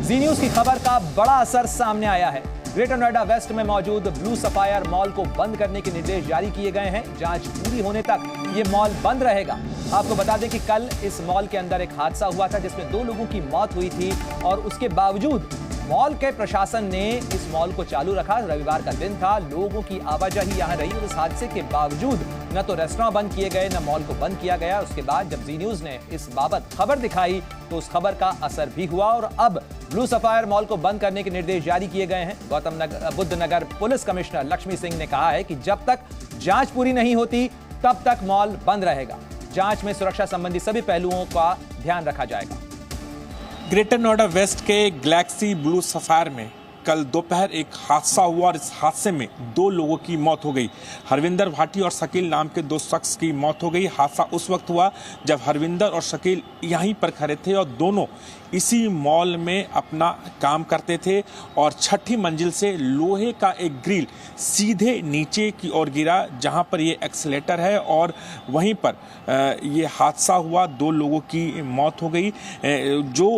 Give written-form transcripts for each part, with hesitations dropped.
जी news की खबर का बड़ा असर सामने आया है। ग्रेटर नोएडा वेस्ट में मौजूद ब्लू सफायर मॉल को बंद करने के निर्देश जारी किए गए हैं। जांच पूरी होने तक ये मॉल बंद रहेगा। आपको बता दें कि कल इस मॉल के अंदर एक हादसा हुआ था जिसमें 2 लोगों की मौत हुई थी और उसके बावजूद मॉल के प्रशासन ने इस मॉल को चालू रखा। रविवार का दिन था, लोगों की आवाजाही यहां रही और इस हादसे के बावजूद न तो रेस्टोरेंट बंद किए गए न मॉल को बंद किया गया। उसके बाद जब जी न्यूज ने इस बाबत खबर दिखाई तो उस खबर का असर भी हुआ और अब ब्लू सफायर मॉल को बंद करने के निर्देश जारी किए गए हैं। गौतम बुद्ध नगर पुलिस कमिश्नर लक्ष्मी सिंह ने कहा है कि जब तक जांच पूरी नहीं होती तब तक मॉल बंद रहेगा। जांच में सुरक्षा संबंधी सभी पहलुओं का ध्यान रखा जाएगा। ग्रेटर नोएडा वेस्ट के गैलेक्सी ब्लू सफायर में कल दोपहर एक हादसा हुआ और इस हादसे में 2 लोगों की मौत हो गई। हरविंदर भाटी और शकील नाम के 2 शख्स की मौत हो गई। हादसा उस वक्त हुआ जब हरविंदर और शकील यहीं पर खड़े थे और दोनों इसी मॉल में अपना काम करते थे और 6ठी मंजिल से लोहे का एक ग्रिल सीधे नीचे की ओर गिरा जहां पर ये एक्सीलेटर है और वहीं पर ये हादसा हुआ। 2 लोगों की मौत हो गई। जो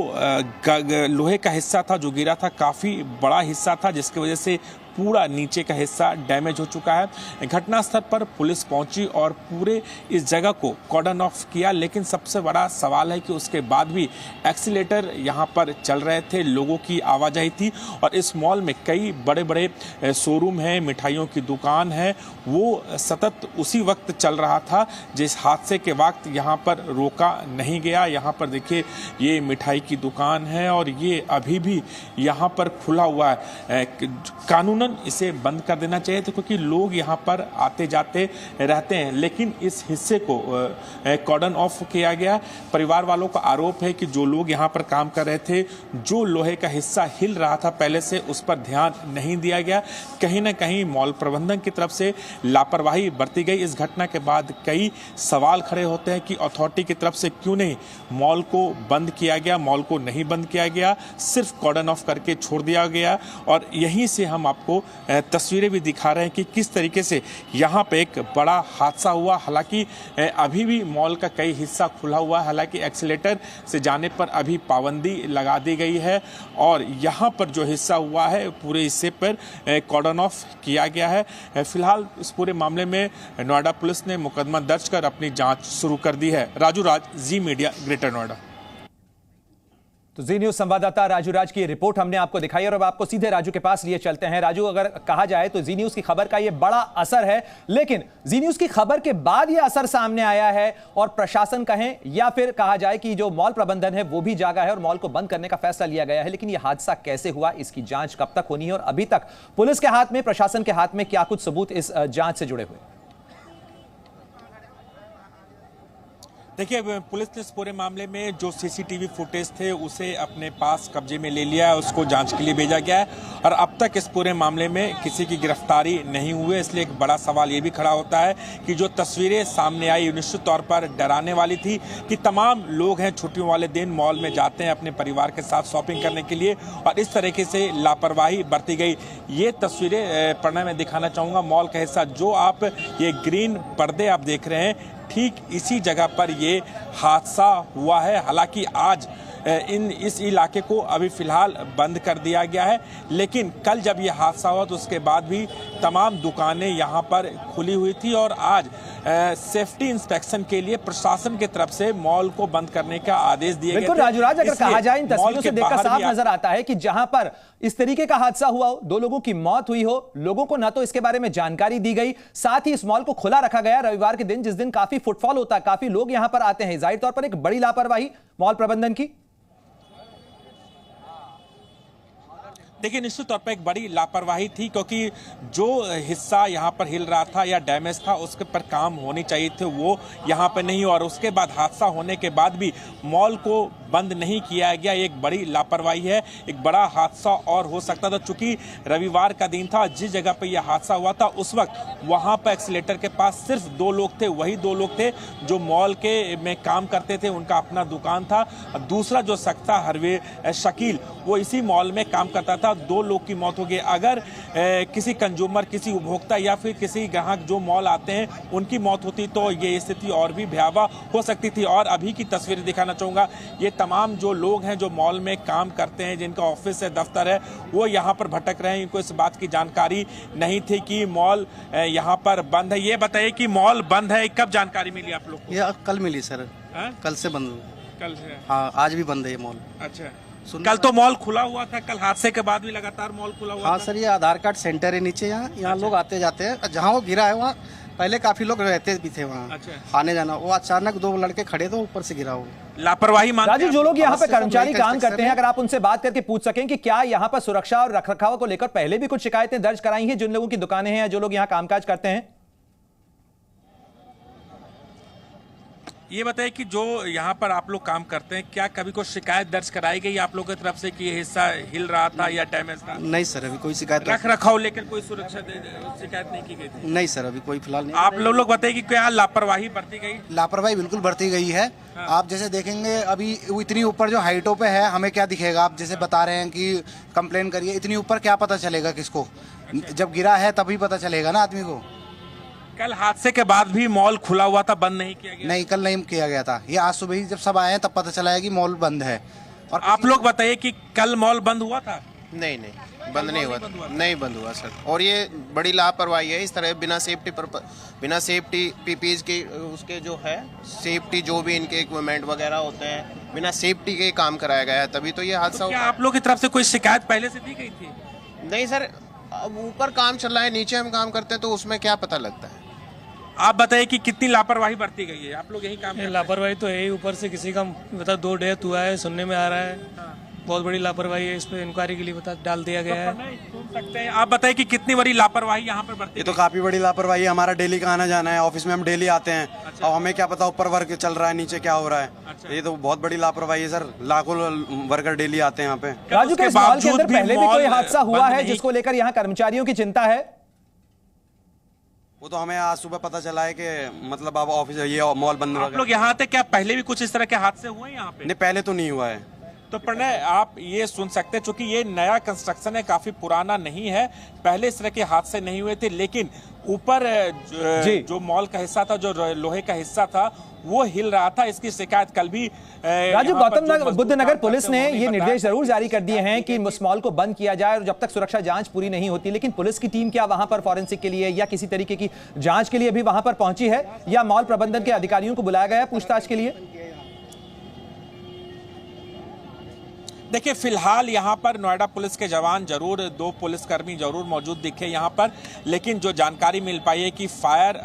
लोहे का हिस्सा था जो गिरा था काफ़ी बड़ा हिस्सा था जिसकी वजह से पूरा नीचे का हिस्सा डैमेज हो चुका है। घटनास्थल पर पुलिस पहुंची और पूरे इस जगह को कॉर्डन ऑफ किया, लेकिन सबसे बड़ा सवाल है कि उसके बाद भी एक्सीलेटर यहां पर चल रहे थे, लोगों की आवाजाही थी और इस मॉल में कई बड़े बड़े शोरूम हैं, मिठाइयों की दुकान है, वो सतत उसी वक्त चल रहा था जिस हादसे के वक्त यहाँ पर रोका नहीं गया। यहाँ पर देखिए ये मिठाई की दुकान है और ये अभी भी यहाँ पर खुला हुआ है। कानूनन इसे बंद कर देना चाहिए था क्योंकि लोग यहाँ पर आते जाते रहते हैं, लेकिन इस हिस्से को कॉर्डन ऑफ किया गया। परिवार वालों का आरोप है कि जो लोग यहाँ पर काम कर रहे थे, जो लोहे का हिस्सा हिल रहा था पहले से, उस पर ध्यान नहीं दिया गया। कहीं ना कहीं मॉल प्रबंधन की तरफ से लापरवाही बरती गई। इस घटना के बाद कई सवाल खड़े होते हैं कि अथॉरिटी की तरफ से क्यों नहीं मॉल को बंद किया गया। मॉल को नहीं बंद किया गया, सिर्फ कॉर्डन ऑफ करके छोड़ दिया गया और यहीं से हम आपको तस्वीरें भी दिखा रहे हैं कि किस तरीके से यहाँ पे एक बड़ा हादसा हुआ। हालांकि अभी भी मॉल का कई हिस्सा खुला हुआ है, हालांकि एक्सीलेटर से जाने पर अभी पाबंदी लगा दी गई है और यहाँ पर जो हिस्सा हुआ है पूरे हिस्से पर कॉर्डन ऑफ किया गया है। फिलहाल इस पूरे मामले में नोएडा पुलिस ने मुकदमा दर्ज कर अपनी जांच शुरू कर दी है। राजू राज, जी मीडिया, ग्रेटर नोएडा। तो जी न्यूज संवाददाता राजू राज की रिपोर्ट हमने आपको दिखाई और अब आपको सीधे राजू के पास लिए चलते हैं। राजू, अगर कहा जाए तो जी न्यूज की खबर का ये बड़ा असर है, लेकिन जी न्यूज की खबर के बाद ये असर सामने आया है और प्रशासन कहें या फिर कहा जाए कि जो मॉल प्रबंधन है वो भी जागा है और मॉल को बंद करने का फैसला लिया गया है। लेकिन ये हादसा कैसे हुआ, इसकी जांच कब तक होनी है और अभी तक पुलिस के हाथ में, प्रशासन के हाथ में क्या कुछ सबूत इस जांच से जुड़े हुए? देखिए, पुलिस ने इस पूरे मामले में जो सीसीटीवी फुटेज थे उसे अपने पास कब्जे में ले लिया है, उसको जांच के लिए भेजा गया है और अब तक इस पूरे मामले में किसी की गिरफ्तारी नहीं हुई। इसलिए एक बड़ा सवाल ये भी खड़ा होता है कि जो तस्वीरें सामने आई निश्चित तौर पर डराने वाली थी कि तमाम लोग हैं छुट्टियों वाले दिन मॉल में जाते हैं अपने परिवार के साथ शॉपिंग करने के लिए और इस तरीके से लापरवाही बरती गई। ये तस्वीरें पढ़ना मैं दिखाना चाहूँगा। मॉल का हिस्सा जो आप ये ग्रीन पर्दे आप देख रहे हैं, ठीक इसी जगह पर ये हादसा हुआ है। हालांकि आज इस इलाके को अभी फिलहाल बंद कर दिया गया है, लेकिन कल जब ये हादसा हुआ तो उसके बाद भी तमाम दुकानें यहाँ पर खुली हुई थी और आज सेफ्टी इंस्पेक्शन के लिए प्रशासन की तरफ से मॉल को बंद करने का आदेश दिया गया। बिल्कुल राजू राज, अगर कहा जाए इन तस्वीरों से देखकर साफ नजर आता है कि जहां पर इस तरीके का हादसा हुआ हो, 2 लोगों की मौत हुई हो, लोगों को न तो इसके बारे में जानकारी दी गई, साथ ही इस मॉल को खुला रखा गया रविवार के दिन जिस दिन काफी फुटफॉल होता है, काफी लोग यहां पर आते हैं। जाहिर तौर पर एक बड़ी लापरवाही मॉल प्रबंधन की। देखिए, निश्चित तौर पर एक बड़ी लापरवाही थी क्योंकि जो हिस्सा यहाँ पर हिल रहा था या डैमेज था उसके पर काम होने चाहिए थे, वो यहाँ पर नहीं और उसके बाद हादसा होने के बाद भी मॉल को बंद नहीं किया गया। एक बड़ी लापरवाही है। एक बड़ा हादसा और हो सकता था, चूंकि रविवार का दिन था, जिस जगह पर यह हादसा हुआ था उस वक्त वहाँ पर एक्सीलेटर के पास सिर्फ 2 लोग थे। वही 2 लोग थे जो मॉल के में काम करते थे, उनका अपना दुकान था। दूसरा जो शख्स था शकील, वो इसी मॉल में काम करता था। तब 2 लोग की मौत हो गई। अगर किसी कंज्यूमर, किसी उपभोक्ता या फिर किसी ग्राहक जो मॉल आते हैं उनकी मौत होती तो ये स्थिति और भी भयावह हो सकती थी। और अभी की तस्वीर दिखाना चाहूँगा, ये तमाम जो लोग हैं जो मॉल में काम करते हैं, जिनका ऑफिस है, दफ्तर है, वो यहाँ पर भटक रहे हैं। इनको इस बात की जानकारी नहीं थी कि मॉल यहाँ पर बंद है। ये बताइए कि मॉल बंद है, कब जानकारी मिली आप लोग को? ये कल मिली सर। हाँ? कल से बंद। कल से? हाँ, आज भी बंद है ये मॉल। अच्छा, कल तो मॉल खुला हुआ था, कल हादसे के बाद भी लगातार मॉल खुला हुआ हाँ था। सर, ये आधार कार्ड सेंटर है नीचे, यहाँ लोग आते जाते हैं। जहाँ वो गिरा है वहाँ पहले काफी लोग रहते भी थे वहाँ। अच्छा। आने जाना, वो अचानक 2 लड़के खड़े थे, ऊपर से गिरा वो। लापरवाही मानते हैं राजू, जो लोग यहाँ पे कर्मचारी काम कंस्ट्रक्शन करते हैं, अगर आप उनसे बात करके पूछ सकें कि क्या यहाँ पर सुरक्षा और रखरखाव को लेकर पहले भी कुछ शिकायतें दर्ज कराई हैं जिन लोगों की दुकानें हैं या जो लोग यहाँ कामकाज करते हैं? ये बताइए कि जो यहाँ पर आप लोग काम करते हैं, क्या कभी कोई शिकायत दर्ज कराई गई आप लोगों की तरफ से कि ये हिस्सा हिल रहा था या डैमेज था? नहीं सर, अभी कोई शिकायत रख रखाव लेकर कोई सुरक्षा शिकायत नहीं की गई थी? नहीं सर, अभी कोई फिलहाल नहीं। आप लोग बताइए कि क्या लापरवाही बरती गई? लापरवाही बिल्कुल बरती गई है। हाँ। आप जैसे देखेंगे अभी इतनी ऊपर जो हाइटों पे है, हमें क्या दिखेगा? आप जैसे बता रहे हैं कि कंप्लेन करिए, इतनी ऊपर क्या पता चलेगा किसको? जब गिरा है तभी पता चलेगा ना आदमी को। कल हादसे के बाद भी मॉल खुला हुआ था, बंद नहीं किया गया? नहीं, कल नहीं किया गया था। ये आज सुबह ही जब सब आए हैं तब पता चला है कि मॉल बंद है। और आप लोग बताइए कि कल मॉल बंद हुआ था? नहीं, बंद नहीं हुआ, नहीं बंद हुआ सर। और ये बड़ी लापरवाही है। इस तरह बिना सेफ्टी पीपीज की, उसके जो है सेफ्टी, जो भी इनके इक्विपमेंट वगैरह होते हैं, बिना सेफ्टी के काम कराया गया है, तभी तो ये हादसा तो क्या हुआ। आप लोग की तरफ से कोई शिकायत पहले से दी गई थी? नहीं सर, अब ऊपर काम चल रहा है, नीचे हम काम करते हैं तो उसमें क्या पता लगता है। आप बताइए कि कितनी लापरवाही बरती गई है? आप लोग यही काम करते हैं? लापरवाही तो है ही, ऊपर से किसी का मतलब 2 डेथ हुआ है, सुनने में आ रहा है। बहुत बड़ी लापरवाही है, इस पे इंक्वायरी के लिए डाल दिया गया है। सुन सकते हैं, आप बताइए कि कितनी बड़ी लापरवाही यहाँ पर बरती ये तो काफी बड़ी लापरवाही है। हमारा डेली का आना जाना है, ऑफिस में हम डेली आते हैं। अच्छा। और हमें क्या पता ऊपर वर्क चल रहा है, नीचे क्या हो रहा है। अच्छा। ये तो बहुत बड़ी लापरवाही है सर। लाखों वर्कर डेली आते हैं यहाँ पे। राजू, के इस मॉल के अंदर पहले भी कोई हादसा हुआ बंद है नहीं। जिसको लेकर यहाँ कर्मचारियों की चिंता है? वो तो हमें आज सुबह पता चला है कि मतलब अब ऑफिस ये मॉल बंद आप लोग यहाँ आते, क्या पहले भी कुछ इस तरह के हादसे हुए हैं यहाँ पे? नहीं, पहले तो नहीं हुआ है। तो प्रणय, आप ये सुन सकते हैं, चूंकि ये नया कंस्ट्रक्शन है, काफी पुराना नहीं है, पहले इस तरह के हादसे नहीं हुए थे, लेकिन ऊपर जो मॉल का हिस्सा था, जो लोहे का हिस्सा था, वो हिल रहा था। इसकी शिकायत कल भी राजू, गौतम बुद्ध नगर पुलिस ने ये निर्देश जरूर जारी कर दिए हैं कि उस मॉल को बंद किया जाए और जब तक सुरक्षा जांच पूरी नहीं होती। लेकिन पुलिस की टीम क्या वहां पर फॉरेंसिक के लिए या किसी तरीके की जांच के लिए भी वहां पर पहुंची है, या मॉल प्रबंधन के अधिकारियों को बुलाया गया है पूछताछ के लिए? देखिए, फिलहाल यहाँ पर नोएडा पुलिस के जवान जरूर, 2 पुलिसकर्मी जरूर मौजूद दिखे यहाँ पर, लेकिन जो जानकारी मिल पाई है कि फायर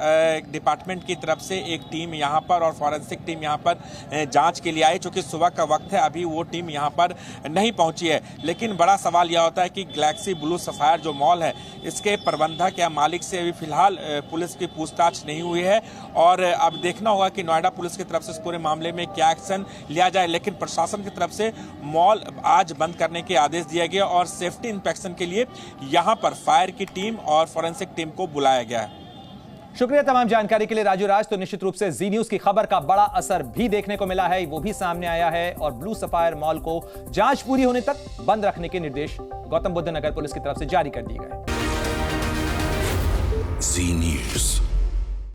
डिपार्टमेंट की तरफ से एक टीम यहाँ पर और फॉरेंसिक टीम यहाँ पर जांच के लिए आई। चूंकि सुबह का वक्त है, अभी वो टीम यहाँ पर नहीं पहुंची है। लेकिन बड़ा सवाल यह होता है कि गैलेक्सी ब्लू सफायर जो मॉल है, इसके प्रबंधक या मालिक से अभी फिलहाल पुलिस की पूछताछ नहीं हुई है। और अब देखना होगा कि नोएडा पुलिस की तरफ से इस पूरे मामले में क्या एक्शन लिया जाए। लेकिन प्रशासन की तरफ से मॉल आज बंद करने के आदेश दिया गया और सेफ्टी इंस्पेक्शन के लिए यहां पर फायर की टीम और फॉरेंसिक टीम को बुलाया गया है। शुक्रिया तमाम जानकारी के लिए राजू राज। तो निश्चित रूप से जी न्यूज की खबर का बड़ा असर भी देखने को मिला है, वो भी सामने आया है और ब्लू सफायर मॉल को जांच पूरी होने तक बंद रखने के निर्देश गौतम बुद्ध नगर पुलिस की तरफ से जारी कर दिए गए। जी न्यूज।